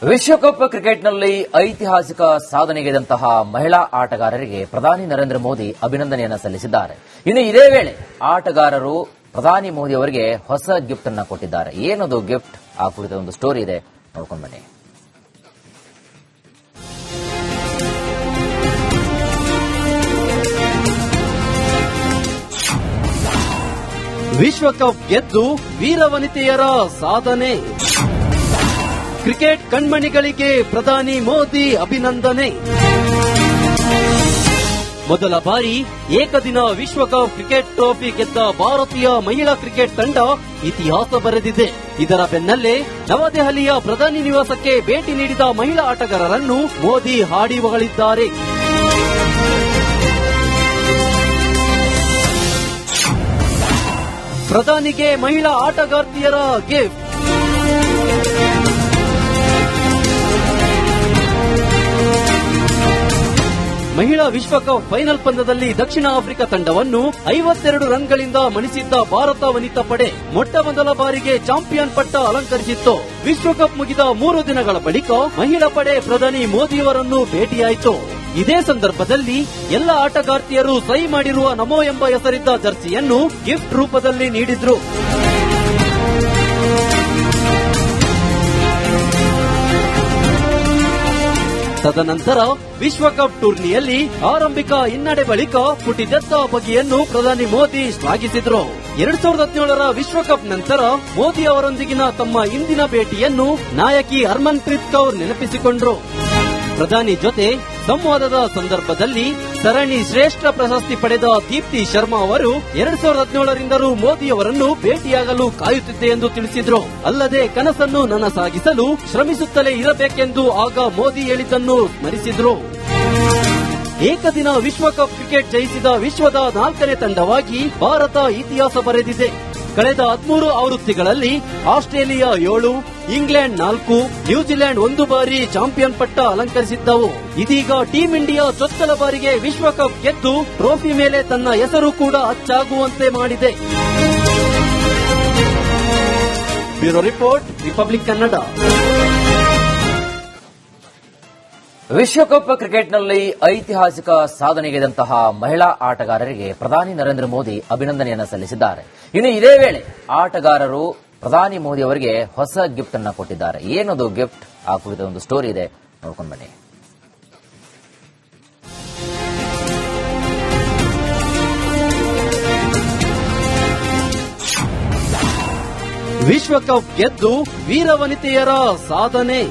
ವಿಶ್ವಕಪ್ ಕ್ರಿಕೆಟ್ನಲ್ಲಿ ಐತಿಹಾಸಿಕ ಸಾಧನೆಗೈದಂತಹ ಮಹಿಳಾ ಆಟಗಾರರಿಗೆ ಪ್ರಧಾನಿ ನರೇಂದ್ರ ಮೋದಿ ಅಭಿನಂದನೆಯನ್ನು ಸಲ್ಲಿಸಿದ್ದಾರೆ. ಇನ್ನು ಇದೇ ವೇಳೆ ಆಟಗಾರರು ಪ್ರಧಾನಿ ಮೋದಿ ಅವರಿಗೆ ಹೊಸ ಗಿಫ್ಟ್ ಅನ್ನು ಕೊಟ್ಟಿದ್ದಾರೆ. ಏನದು ಗಿಫ್ಟ್? ಆ ಕುರಿತ ಒಂದು ಸ್ಟೋರಿ ಇದೆ, ನೋಡ್ಕೊಂಡು ಬನ್ನಿ. ವಿಶ್ವಕಪ್ ಗೆದ್ದು ವೀರವನಿತೆಯರ ಸಾಧನೆ. ಕ್ರಿಕೆಟ್ ಕಣ್ಮಣಿಗಳಿಗೆ ಪ್ರಧಾನಿ ಮೋದಿ ಅಭಿನಂದನೆ. ಮೊದಲ ಬಾರಿ ಏಕದಿನ ವಿಶ್ವಕಪ್ ಕ್ರಿಕೆಟ್ ಟ್ರೋಫಿ ಗೆದ್ದ ಭಾರತೀಯ ಮಹಿಳಾ ಕ್ರಿಕೆಟ್ ತಂಡ ಇತಿಹಾಸ ಬರೆದಿದೆ. ಇದರ ಬೆನ್ನಲ್ಲೇ ನವದೆಹಲಿಯ ಪ್ರಧಾನಿ ನಿವಾಸಕ್ಕೆ ಭೇಟಿ ನೀಡಿದ ಮಹಿಳಾ ಆಟಗಾರರನ್ನು ಮೋದಿ ಹಾಡಿ ಹೊಗಳಿದ್ದಾರೆ. ಪ್ರಧಾನಿಗೆ ಮಹಿಳಾ ಆಟಗಾರ್ತಿಯರ ಗಿಫ್ಟ್. ಮಹಿಳಾ ವಿಶ್ವಕಪ್ ಫೈನಲ್ ಪಂದ್ಯದಲ್ಲಿ ದಕ್ಷಿಣ ಆಫ್ರಿಕಾ ತಂಡವನ್ನು 52 ರನ್ಗಳಿಂದ ಮಣಿಸಿದ್ದ ಭಾರತ ವನಿತಾ ಪಡೆ ಮೊಟ್ಟ ಮೊದಲ ಬಾರಿಗೆ ಚಾಂಪಿಯನ್ ಪಟ್ಟ ಅಲಂಕರಿಸಿತ್ತು. ವಿಶ್ವಕಪ್ ಮುಗಿದ 3 ದಿನಗಳ ಬಳಿಕ ಮಹಿಳಾ ಪಡೆ ಪ್ರಧಾನಿ ಮೋದಿಯವರನ್ನು ಭೇಟಿಯಾಯಿತು. ಇದೇ ಸಂದರ್ಭದಲ್ಲಿ ಎಲ್ಲ ಆಟಗಾರ್ತಿಯರು ಸಹಿ ಮಾಡಿರುವ ನಮೋ ಎಂಬ ಹೆಸರಿದ್ದ ಜರ್ಸಿಯನ್ನು ಗಿಫ್ಟ್ ರೂಪದಲ್ಲಿ ನೀಡಿದ್ರು. ತದನಂತರ ವಿಶ್ವಕಪ್ ಟೂರ್ನಿಯಲ್ಲಿ ಆರಂಭಿಕ ಹಿನ್ನಡೆ ಬಳಿಕ ಪುಟಿದೆತ್ತ ಬಗೆಯನ್ನು ಪ್ರಧಾನಿ ಮೋದಿ ಶ್ಲಾಘಿಸಿದ್ರು. 2017ರ ವಿಶ್ವಕಪ್ ನಂತರ ಮೋದಿ ಅವರೊಂದಿಗಿನ ತಮ್ಮ ಇಂದಿನ ಭೇಟಿಯನ್ನು ನಾಯಕಿ ಹರ್ಮನ್ಪ್ರೀತ್ ಕೌರ್ ನೆನಪಿಸಿಕೊಂಡ್ರು. ಪ್ರಧಾನಿ ಜೊತೆ ಸಂವಾದದ ಸಂದರ್ಭದಲ್ಲಿ ಸರಣಿ ಶ್ರೇಷ್ಠ ಪ್ರಶಸ್ತಿ ಪಡೆದ ದೀಪ್ತಿ ಶರ್ಮಾ ಅವರು 2017ರಿಂದಲೂ ಮೋದಿ ಅವರನ್ನು ಭೇಟಿಯಾಗಲು ಕಾಯುತ್ತಿದ್ದೆ ಎಂದು ತಿಳಿಸಿದ್ರು. ಅಲ್ಲದೆ ಕನಸನ್ನು ನನಸಾಗಿಸಲು ಶ್ರಮಿಸುತ್ತಲೇ ಇರಬೇಕೆಂದು ಆಗ ಮೋದಿ ಹೇಳಿದ್ದನ್ನು ಸ್ಮರಿಸಿದ್ರು. ಏಕದಿನ ವಿಶ್ವಕಪ್ ಕ್ರಿಕೆಟ್ ಜಯಿಸಿದ ವಿಶ್ವದ 4ನೇ ತಂಡವಾಗಿ ಭಾರತ ಇತಿಹಾಸ ಬರೆದಿದೆ. ಕಳೆದ 13 ಆವೃತ್ತಿಗಳಲ್ಲಿ ಆಸ್ಟ್ರೇಲಿಯಾ 7, ಇಂಗ್ಲೆಂಡ್ 4, ನ್ಯೂಜಿಲೆಂಡ್ 1 ಬಾರಿ ಚಾಂಪಿಯನ್ ಪಟ್ಟ ಅಲಂಕರಿಸಿದ್ದವು. ಇದೀಗ ಟೀಂ ಇಂಡಿಯಾ ಚೊಚ್ಚಲ ಬಾರಿಗೆ ವಿಶ್ವಕಪ್ ಗೆದ್ದು ಟ್ರೋಫಿ ಮೇಲೆ ತನ್ನ ಹೆಸರು ಕೂಡ ಅಚ್ಚಾಗುವಂತೆ ಮಾಡಿದೆ. Bureau report, republic Kannada. ವಿಶ್ವಕಪ್ ಕ್ರಿಕೆಟ್ನಲ್ಲಿ ಐತಿಹಾಸಿಕ ಸಾಧನೆಗೈದಂತಹ ಮಹಿಳಾ ಆಟಗಾರರಿಗೆ ಪ್ರಧಾನಿ ನರೇಂದ್ರ ಮೋದಿ ಅಭಿನಂದನೆಯನ್ನು ಸಲ್ಲಿಸಿದ್ದಾರೆ. ಇನ್ನು ಇದೇ ವೇಳೆ ಆಟಗಾರರು ಪ್ರಧಾನಿ ಮೋದಿ ಅವರಿಗೆ ಹೊಸ ಗಿಫ್ಟ್ ಅನ್ನು ಕೊಟ್ಟಿದ್ದಾರೆ. ಏನದು ಗಿಫ್ಟ್? ಆ ಕುರಿತ ಒಂದು ಸ್ಟೋರಿ ಇದೆ, ನೋಡ್ಕೊಂಡು ಬನ್ನಿ. ವಿಶ್ವಕಪ್ ಗೆದ್ದು ವೀರವನಿತೆಯರ ಸಾಧನೆ.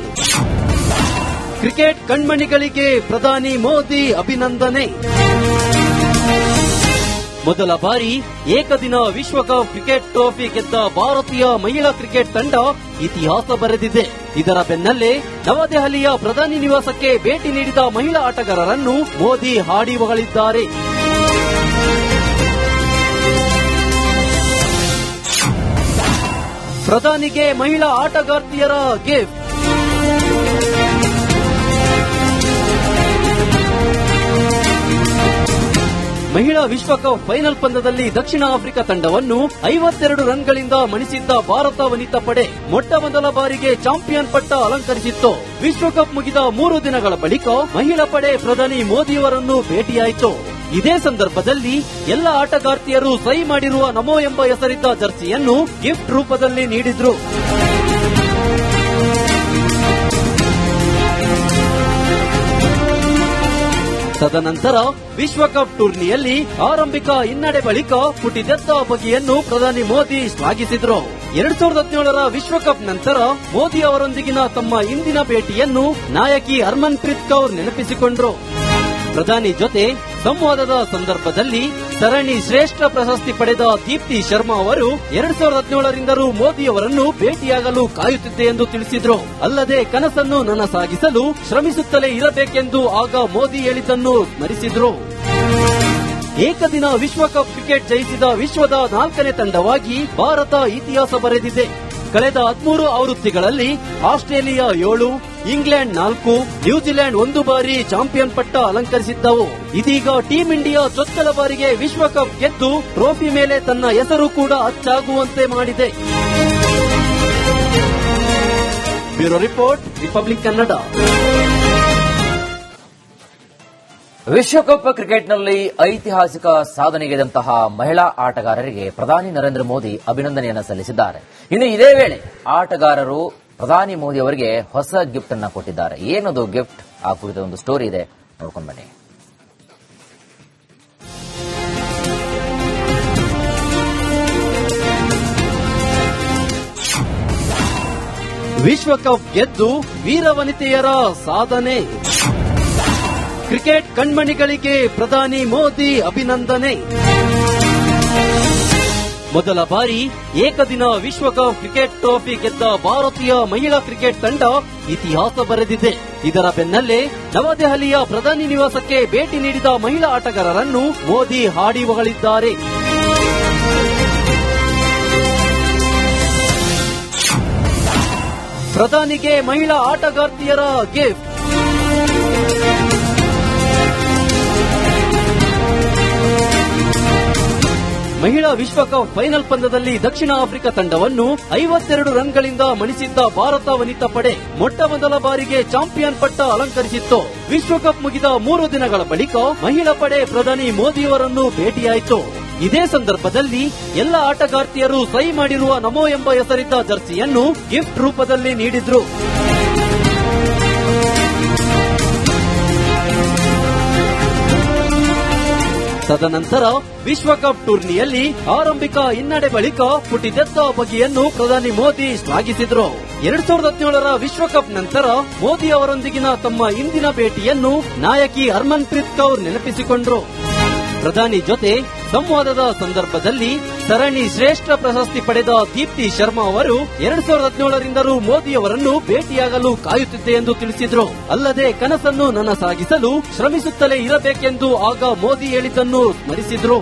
ಕ್ರಿಕೆಟ್ ಕಣ್ಮಣಿಗಳಿಗೆ ಪ್ರಧಾನಿ ಮೋದಿ ಅಭಿನಂದನೆ. ಮೊದಲ ಬಾರಿ ಏಕದಿನ ವಿಶ್ವಕಪ್ ಕ್ರಿಕೆಟ್ ಟ್ರೋಫಿ ಗೆದ್ದ ಭಾರತೀಯ ಮಹಿಳಾ ಕ್ರಿಕೆಟ್ ತಂಡ ಇತಿಹಾಸ ಬರೆದಿದೆ. ಇದರ ಬೆನ್ನಲ್ಲೇ ನವದೆಹಲಿಯ ಪ್ರಧಾನಿ ನಿವಾಸಕ್ಕೆ ಭೇಟಿ ನೀಡಿದ ಮಹಿಳಾ ಆಟಗಾರರನ್ನು ಮೋದಿ ಹಾಡಿ ಹೊಗಳಿದ್ದಾರೆ. ಪ್ರಧಾನಿಗೆ ಮಹಿಳಾ ಆಟಗಾರ್ತಿಯರ ಗಿಫ್ಟ್. ಮಹಿಳಾ ವಿಶ್ವಕಪ್ ಫೈನಲ್ ಪಂದ್ಯದಲ್ಲಿ ದಕ್ಷಿಣ ಆಫ್ರಿಕಾ ತಂಡವನ್ನು 52 ರನ್ಗಳಿಂದ ಮಣಿಸಿದ್ದ ಭಾರತ ವನಿತಾ ಪಡೆ ಮೊಟ್ಟ ಮೊದಲ ಬಾರಿಗೆ ಚಾಂಪಿಯನ್ ಪಟ್ಟ ಅಲಂಕರಿಸಿತ್ತು. ವಿಶ್ವಕಪ್ ಮುಗಿದ 3 ದಿನಗಳ ಬಳಿಕ ಮಹಿಳಾ ಪಡೆ ಪ್ರಧಾನಿ ಮೋದಿಯವರನ್ನು ಭೇಟಿಯಾಯಿತು. ಇದೇ ಸಂದರ್ಭದಲ್ಲಿ ಎಲ್ಲ ಆಟಗಾರ್ತಿಯರು ಸಹಿ ಮಾಡಿರುವ ನಮೋ ಎಂಬ ಹೆಸರಿದ್ದ ಜರ್ಸಿಯನ್ನು ಗಿಫ್ಟ್ ರೂಪದಲ್ಲಿ ನೀಡಿದ್ರು. ತದನಂತರ ವಿಶ್ವಕಪ್ ಟೂರ್ನಿಯಲ್ಲಿ ಆರಂಭಿಕ ಹಿನ್ನಡೆ ಬಳಿಕ ಪುಟಿದೆತ್ತ ಬಗೆಯನ್ನು ಪ್ರಧಾನಿ ಮೋದಿ ಶ್ಲಾಘಿಸಿದ್ರು. 2017ರ ವಿಶ್ವಕಪ್ ನಂತರ ಮೋದಿ ಅವರೊಂದಿಗಿನ ತಮ್ಮ ಇಂದಿನ ಭೇಟಿಯನ್ನು ನಾಯಕಿ ಹರ್ಮನ್ಪ್ರೀತ್ ಕೌರ್ ನೆನಪಿಸಿಕೊಂಡ್ರು. ಪ್ರಧಾನಿ ಜೊತೆ ಸಂವಾದದ ಸಂದರ್ಭದಲ್ಲಿ ಸರಣಿ ಶ್ರೇಷ್ಠ ಪ್ರಶಸ್ತಿ ಪಡೆದ ದೀಪ್ತಿ ಶರ್ಮಾ ಅವರು 2017ರಿಂದಲೂ ಮೋದಿ ಅವರನ್ನು ಭೇಟಿಯಾಗಲು ಕಾಯುತ್ತಿದ್ದೆ ಎಂದು ತಿಳಿಸಿದ್ರು. ಅಲ್ಲದೆ ಕನಸನ್ನು ನನಸಾಗಿಸಲು ಶ್ರಮಿಸುತ್ತಲೇ ಇರಬೇಕೆಂದು ಆಗ ಮೋದಿ ಹೇಳಿದ್ದನ್ನು ಸ್ಮರಿಸಿದ್ರು. ಏಕದಿನ ವಿಶ್ವಕಪ್ ಕ್ರಿಕೆಟ್ ಜಯಿಸಿದ ವಿಶ್ವದ 4ನೇ ತಂಡವಾಗಿ ಭಾರತ ಇತಿಹಾಸ ಬರೆದಿದೆ. ಕಳೆದ 13 ಆವೃತ್ತಿಗಳಲ್ಲಿ ಆಸ್ಟ್ರೇಲಿಯಾ 7, ಇಂಗ್ಲೆಂಡ್ 4, ನ್ಯೂಜಿಲೆಂಡ್ 1 ಬಾರಿ ಚಾಂಪಿಯನ್ ಪಟ್ಟ ಅಲಂಕರಿಸಿದ್ದವು. ಇದೀಗ ಟೀಂ ಇಂಡಿಯಾ ಚೊಚ್ಚಲ ಬಾರಿಗೆ ವಿಶ್ವಕಪ್ ಗೆದ್ದು ಟ್ರೋಫಿ ಮೇಲೆ ತನ್ನ ಹೆಸರು ಕೂಡ ಅಚ್ಚಾಗುವಂತೆ ಮಾಡಿದೆ. Bureau report, republic Kannada. ವಿಶ್ವಕಪ್ ಕ್ರಿಕೆಟ್ನಲ್ಲಿ ಐತಿಹಾಸಿಕ ಸಾಧನೆಗೈದಂತಹ ಮಹಿಳಾ ಆಟಗಾರರಿಗೆ ಪ್ರಧಾನಿ ನರೇಂದ್ರ ಮೋದಿ ಅಭಿನಂದನೆಯನ್ನು ಸಲ್ಲಿಸಿದ್ದಾರೆ. ಇನ್ನು ಇದೇ ವೇಳೆ ಆಟಗಾರರು ಪ್ರಧಾನಿ ಮೋದಿ ಅವರಿಗೆ ಹೊಸ ಗಿಫ್ಟ್ ಅನ್ನು ಕೊಟ್ಟಿದ್ದಾರೆ. ಏನದು ಗಿಫ್ಟ್? ಆ ಕುರಿತ ಒಂದು ಸ್ಟೋರಿ ಇದೆ, ನೋಡ್ಕೊಂಡು ಬನ್ನಿ. ವಿಶ್ವಕಪ್ ಗೆದ್ದು ವೀರವನಿತೆಯರ ಸಾಧನೆ. ಕ್ರಿಕೆಟ್ ಕಣ್ಮಣಿಗಳಿಗೆ ಪ್ರಧಾನಿ ಮೋದಿ ಅಭಿನಂದನೆ. ಮೊದಲ ಬಾರಿ ಏಕದಿನ ವಿಶ್ವಕಪ್ ಕ್ರಿಕೆಟ್ ಟ್ರೋಫಿ ಗೆದ್ದ ಭಾರತೀಯ ಮಹಿಳಾ ಕ್ರಿಕೆಟ್ ತಂಡ ಇತಿಹಾಸ ಬರೆದಿದೆ. ಇದರ ಬೆನ್ನಲ್ಲೇ ನವದೆಹಲಿಯ ಪ್ರಧಾನಿ ನಿವಾಸಕ್ಕೆ ಭೇಟಿ ನೀಡಿದ ಮಹಿಳಾ ಆಟಗಾರರನ್ನು ಮೋದಿ ಹಾಡಿ ಹೊಗಳಿದ್ದಾರೆ. ಪ್ರಧಾನಿಗೆ ಮಹಿಳಾ ಆಟಗಾರ್ತಿಯರ ಗಿಫ್ಟ್. ಮಹಿಳಾ ವಿಶ್ವಕಪ್ ಫೈನಲ್ ಪಂದ್ಯದಲ್ಲಿ ದಕ್ಷಿಣ ಆಫ್ರಿಕಾ ತಂಡವನ್ನು 52 ರನ್ಗಳಿಂದ ಮಣಿಸಿದ್ದ ಭಾರತ ವನಿತಾ ಪಡೆ ಮೊಟ್ಟ ಮೊದಲ ಬಾರಿಗೆ ಚಾಂಪಿಯನ್ ಪಟ್ಟ ಅಲಂಕರಿಸಿತ್ತು. ವಿಶ್ವಕಪ್ ಮುಗಿದ 3 ದಿನಗಳ ಬಳಿಕ ಮಹಿಳಾ ಪಡೆ ಪ್ರಧಾನಿ ಮೋದಿಯವರನ್ನು ಭೇಟಿಯಾಯಿತು. ಇದೇ ಸಂದರ್ಭದಲ್ಲಿ ಎಲ್ಲ ಆಟಗಾರ್ತಿಯರು ಸಹಿ ಮಾಡಿರುವ ನಮೋ ಎಂಬ ಹೆಸರಿದ್ದ ಜರ್ಸಿಯನ್ನು ಗಿಫ್ಟ್ ರೂಪದಲ್ಲಿ ನೀಡಿದ್ರು. ತದನಂತರ ವಿಶ್ವಕಪ್ ಟೂರ್ನಿಯಲ್ಲಿ ಆರಂಭಿಕ ಹಿನ್ನಡೆ ಬಳಿಕ ಪುಟಿದೆದ್ದ ಬಗೆಯನ್ನು ಪ್ರಧಾನಿ ಮೋದಿ ಶ್ಲಾಘಿಸಿದ್ರು. 2017ರ ವಿಶ್ವಕಪ್ ನಂತರ ಮೋದಿ ಅವರೊಂದಿಗಿನ ತಮ್ಮ ಇಂದಿನ ಭೇಟಿಯನ್ನು ನಾಯಕಿ ಹರ್ಮನ್ಪ್ರೀತ್ ಕೌರ್ ನೆನಪಿಸಿಕೊಂಡ್ರು. ಪ್ರಧಾನಿ ಜೊತೆ ಸಂವಾದದ ಸಂದರ್ಭದಲ್ಲಿ ಸರಣಿ ಶ್ರೇಷ್ಠ ಪ್ರಶಸ್ತಿ ಪಡೆದ ದೀಪ್ತಿ ಶರ್ಮಾ ಅವರು 2017ರಿಂದಲೂ ಮೋದಿ ಅವರನ್ನು ಭೇಟಿಯಾಗಲು ಕಾಯುತ್ತಿದ್ದೆ ಎಂದು ತಿಳಿಸಿದ್ರು. ಅಲ್ಲದೆ ಕನಸನ್ನು ನನಸಾಗಿಸಲು ಶ್ರಮಿಸುತ್ತಲೇ ಇರಬೇಕೆಂದು ಆಗ ಮೋದಿ ಹೇಳಿದ್ದನ್ನು ಸ್ಮರಿಸಿದ್ರು.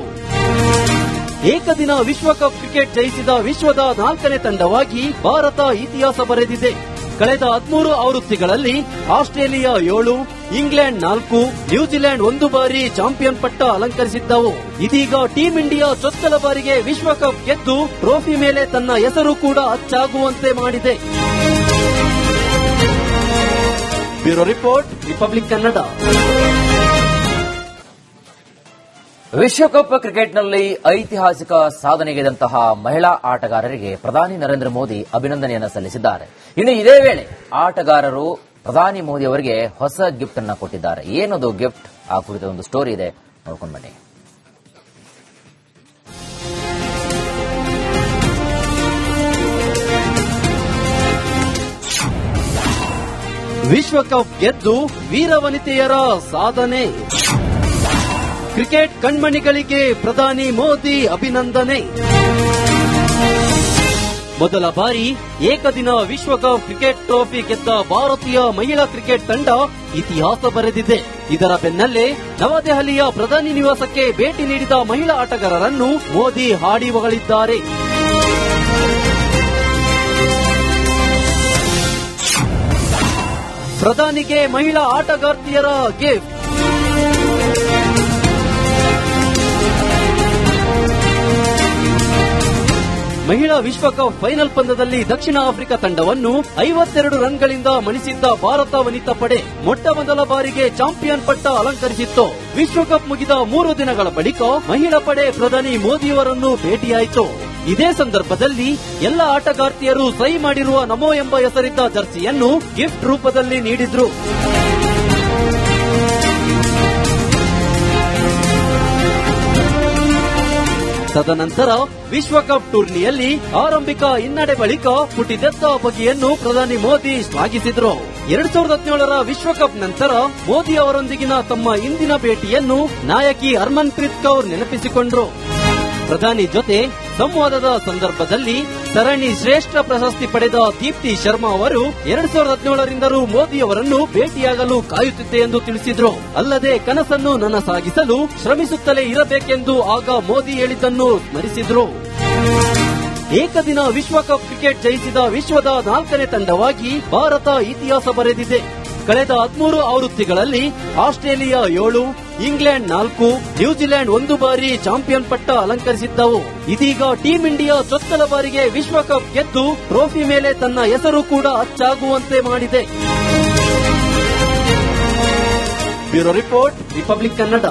ಏಕದಿನ ವಿಶ್ವಕಪ್ ಕ್ರಿಕೆಟ್ ಜಯಿಸಿದ ವಿಶ್ವದ 4ನೇ ತಂಡವಾಗಿ ಭಾರತ ಇತಿಹಾಸ ಬರೆದಿದೆ. ಕಳೆದ 13 ಆವೃತ್ತಿಗಳಲ್ಲಿ ಆಸ್ಟ್ರೇಲಿಯಾ 7, ಇಂಗ್ಲೆಂಡ್ 4, ನ್ಯೂಜಿಲೆಂಡ್ 1 ಬಾರಿ ಚಾಂಪಿಯನ್ ಪಟ್ಟ ಅಲಂಕರಿಸಿದ್ದವು. ಇದೀಗ ಟೀಂ ಇಂಡಿಯಾ ಚೊಚ್ಚಲ ಬಾರಿಗೆ ವಿಶ್ವಕಪ್ ಗೆದ್ದು ಟ್ರೋಫಿ ಮೇಲೆ ತನ್ನ ಹೆಸರು ಕೂಡ ಅಚ್ಚಾಗುವಂತೆ ಮಾಡಿದೆ. Bureau report, republic Kannada. ವಿಶ್ವಕಪ್ ಕ್ರಿಕೆಟ್ನಲ್ಲಿ ಐತಿಹಾಸಿಕ ಸಾಧನೆಗೈದಂತಹ ಮಹಿಳಾ ಆಟಗಾರರಿಗೆ ಪ್ರಧಾನಿ ನರೇಂದ್ರ ಮೋದಿ ಅಭಿನಂದನೆಯನ್ನು ಸಲ್ಲಿಸಿದ್ದಾರೆ. ಇನ್ನು ಇದೇ ವೇಳೆ ಆಟಗಾರರು ಪ್ರಧಾನಿ ಮೋದಿ ಅವರಿಗೆ ಹೊಸ ಗಿಫ್ಟ್ ಅನ್ನು ಕೊಟ್ಟಿದ್ದಾರೆ. ಏನದು ಗಿಫ್ಟ್? ಆ ಕುರಿತ ಒಂದು ಸ್ಟೋರಿ ಇದೆ, ನೋಡ್ಕೊಂಡು ಬನ್ನಿ. ವಿಶ್ವಕಪ್ ಗೆದ್ದು ವೀರವನಿತೆಯರ ಸಾಧನೆ. ಕ್ರಿಕೆಟ್ ಕಣ್ಮಣಿಗಳಿಗೆ ಪ್ರಧಾನಿ ಮೋದಿ ಅಭಿನಂದನೆ. ಮೊದಲ ಬಾರಿ ಏಕದಿನ ವಿಶ್ವಕಪ್ ಕ್ರಿಕೆಟ್ ಟ್ರೋಫಿ ಗೆದ್ದ ಭಾರತೀಯ ಮಹಿಳಾ ಕ್ರಿಕೆಟ್ ತಂಡ ಇತಿಹಾಸ ಬರೆದಿದೆ. ಇದರ ಬೆನ್ನಲ್ಲೇ ನವದೆಹಲಿಯ ಪ್ರಧಾನಿ ನಿವಾಸಕ್ಕೆ ಭೇಟಿ ನೀಡಿದ ಮಹಿಳಾ ಆಟಗಾರರನ್ನು ಮೋದಿ ಹಾಡಿ ಹೊಗಳಿದ್ದಾರೆ. ಪ್ರಧಾನಿಗೆ ಮಹಿಳಾ ಆಟಗಾರ್ತಿಯರ ಗಿಫ್ಟ್. ಮಹಿಳಾ ವಿಶ್ವಕಪ್ ಫೈನಲ್ ಪಂದ್ಯದಲ್ಲಿ ದಕ್ಷಿಣ ಆಫ್ರಿಕಾ ತಂಡವನ್ನು 52 ರನ್ಗಳಿಂದ ಮಣಿಸಿದ್ದ ಭಾರತ ವನಿತಾ ಪಡೆ ಮೊಟ್ಟ ಮೊದಲ ಬಾರಿಗೆ ಚಾಂಪಿಯನ್ ಪಟ್ಟ ಅಲಂಕರಿಸಿತ್ತು. ವಿಶ್ವಕಪ್ ಮುಗಿದ 3 ದಿನಗಳ ಬಳಿಕ ಮಹಿಳಾ ಪಡೆ ಪ್ರಧಾನಿ ಮೋದಿಯವರನ್ನು ಭೇಟಿಯಾಯಿತು. ಇದೇ ಸಂದರ್ಭದಲ್ಲಿ ಎಲ್ಲ ಆಟಗಾರ್ತಿಯರು ಸಹಿ ಮಾಡಿರುವ ನಮೋ ಎಂಬ ಹೆಸರಿದ್ದ ಜರ್ಸಿಯನ್ನು ಗಿಫ್ಟ್ ರೂಪದಲ್ಲಿ ನೀಡಿದ್ರು. ತದನಂತರ ವಿಶ್ವಕಪ್ ಟೂರ್ನಿಯಲ್ಲಿ ಆರಂಭಿಕ ಹಿನ್ನಡೆ ಬಳಿಕ ಪುಟಿದೆದ್ದ ಬಗೆಯನ್ನು ಪ್ರಧಾನಿ ಮೋದಿ ಶ್ಲಾಘಿಸಿದ್ರು. 2017ರ ವಿಶ್ವಕಪ್ ನಂತರ ಮೋದಿ ಅವರೊಂದಿಗಿನ ತಮ್ಮ ಇಂದಿನ ಭೇಟಿಯನ್ನು ನಾಯಕಿ ಹರ್ಮನ್ಪ್ರೀತ್ ಕೌರ್ ನೆನಪಿಸಿಕೊಂಡ್ರು. ಪ್ರಧಾನಿ ಜೊತೆ ಸಂವಾದದ ಸಂದರ್ಭದಲ್ಲಿ ಸರಣಿ ಶ್ರೇಷ್ಠ ಪ್ರಶಸ್ತಿ ಪಡೆದ ದೀಪ್ತಿ ಶರ್ಮಾ ಅವರು 2017ರಿಂದಲೂ ಮೋದಿ ಅವರನ್ನು ಭೇಟಿಯಾಗಲು ಕಾಯುತ್ತಿದ್ದೆ ಎಂದು ತಿಳಿಸಿದ್ರು. ಅಲ್ಲದೆ ಕನಸನ್ನು ನನಸಾಗಿಸಲು ಶ್ರಮಿಸುತ್ತಲೇ ಇರಬೇಕೆಂದು ಆಗ ಮೋದಿ ಹೇಳಿದ್ದನ್ನು ಸ್ಮರಿಸಿದ್ರು. ಏಕದಿನ ವಿಶ್ವಕಪ್ ಕ್ರಿಕೆಟ್ ಜಯಿಸಿದ ವಿಶ್ವದ 4ನೇ ತಂಡವಾಗಿ ಭಾರತ ಇತಿಹಾಸ ಬರೆದಿದೆ. ಕಳೆದ 13 ಆವೃತ್ತಿಗಳಲ್ಲಿ ಆಸ್ಟ್ರೇಲಿಯಾ 7, ಇಂಗ್ಲೆಂಡ್ 4, ನ್ಯೂಜಿಲೆಂಡ್ 1 ಬಾರಿ ಚಾಂಪಿಯನ್ ಪಟ್ಟ ಅಲಂಕರಿಸಿದ್ದವು. ಇದೀಗ ಟೀಂ ಇಂಡಿಯಾ ಚೊಚ್ಚಲ ಬಾರಿಗೆ ವಿಶ್ವಕಪ್ ಗೆದ್ದು ಟ್ರೋಫಿ ಮೇಲೆ ತನ್ನ ಹೆಸರು ಕೂಡ ಅಚ್ಚಾಗುವಂತೆ ಮಾಡಿದೆ. Bureau report, republic Kannada.